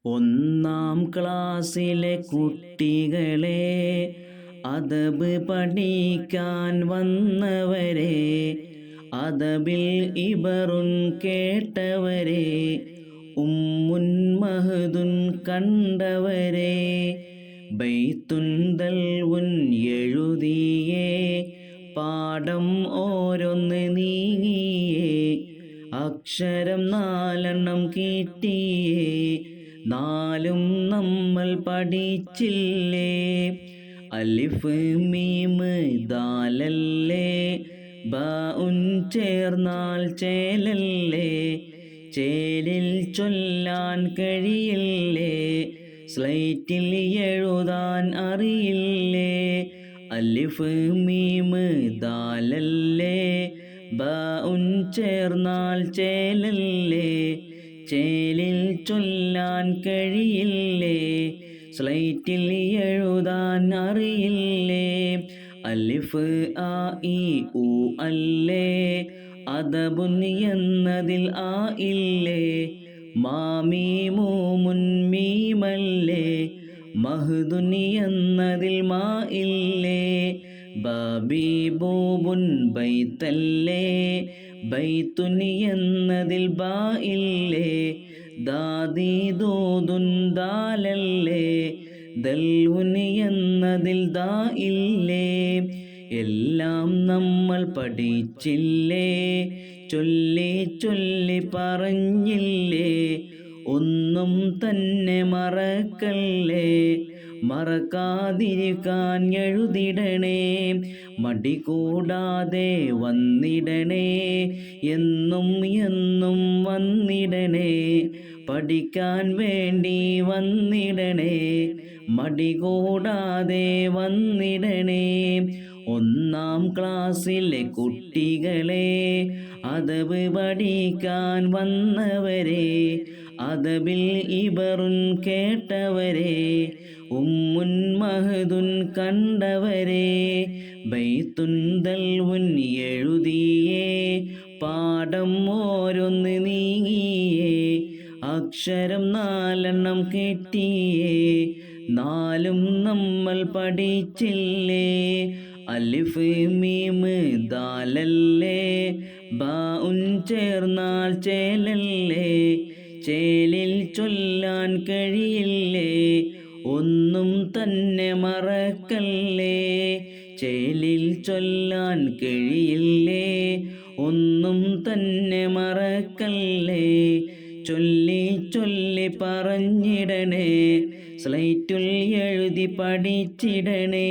ഒന്നാം ക്ലാസ്സിലെ കുട്ടികളെ, അദബ് പഠിക്കാൻ വന്നവരെ, അദബിൽ ഇബറുൻ കേട്ടവരെ, ഉമ്മുൻ മഹദുൻ കണ്ടവരെ, ബൈത്തുൻ ദൽവുൻ എഴുതിയേ, പാഠം ഓരോന്ന് നീങ്ങിയേ, അക്ഷരം 4 കിട്ടിയേ, 4 നമ്മൾ പഠിച്ചില്ലേ. അലിഫ് മീമ് ദാലല്ലേ, ബാഉൻ ചേർന്നാൽ ചേലല്ലേ, ചേലിൽ ചൊല്ലാൻ കഴിയില്ലേ, സ്ലൈറ്റിൽ എഴുതാൻ അറിയില്ലേ. അലിഫ് മീമ് ദാലല്ലേ, ബാഉൻ ചേർന്നാൽ ചേലല്ലേ, ചേലിൽ ചൊല്ലാൻ കഴിയില്ലേ, സ്ലൈറ്റിൽ എഴുതാൻ അറിയില്ലേ. അലിഫ് ആ ഇ ഉ അല്ലേ, അദബുൻ എന്നതിൽ ആ ഇല്ലേ, മാമീമു മുൻമീമല്ലേ, മഹ്ദുൻ എന്നതിൽ മാ ഇല്ലേ, ബാബി ബൂബുൻ ബൈത്തല്ലേ, ബൈത്തുൻ എന്നതിൽ ബാ ഇല്ലേ, ദാദി ദൂദുൻ ദാലല്ലേ, ദൽവുൻ എന്നതിൽ ദാ ഇല്ലേ. എല്ലാം നമ്മൾ പഠിച്ചില്ലേ, ചൊല്ലി ചൊല്ലി പറഞ്ഞില്ലേ, ഒന്നും തന്നെ മറക്കല്ലേ, മറക്കാതിരിക്കാൻ എഴുതിടണേ, മടി കൂടാതെ വന്നിടണേ, എന്നും എന്നും വന്നിടണേ, പഠിക്കാൻ വേണ്ടി വന്നിടണേ, മടി കൂടാതെ വന്നിടണേ. ഒന്നാം ക്ലാസ്സിലെ കുട്ടികളെ, അദബ് പഠിക്കാൻ വന്നവരെ, അദബിൽ ഇബറുൻ കേട്ടവരെ, ഉമ്മുൻ മഹദുൻ കണ്ടവരെ, ബൈത്തുൻ ദൽവുൻ എഴുതിയേ, പാഠം ഓരോന്ന് നീങ്ങിയേ, അക്ഷരം 4 കിട്ടിയേ, 4 നമ്മൾ പഠിച്ചില്ലേ. അലിഫ് മീമ് ദാലല്ലേ, ബാഉൻ ചേർന്നാൽ ചേലല്ലേ, ചേലിൽ ചൊല്ലാൻ കഴിയില്ലേ, ഒന്നും തന്നെ മറക്കല്ലേ, ചേലിൽ ചൊല്ലാൻ കഴിയില്ലേ, ഒന്നും തന്നെ മറക്കല്ലേ, ചൊല്ലി ചൊല്ലി പറഞ്ഞിടണേ, സ്ലൈറ്റിൽ എഴുതി പഠിച്ചിടണേ.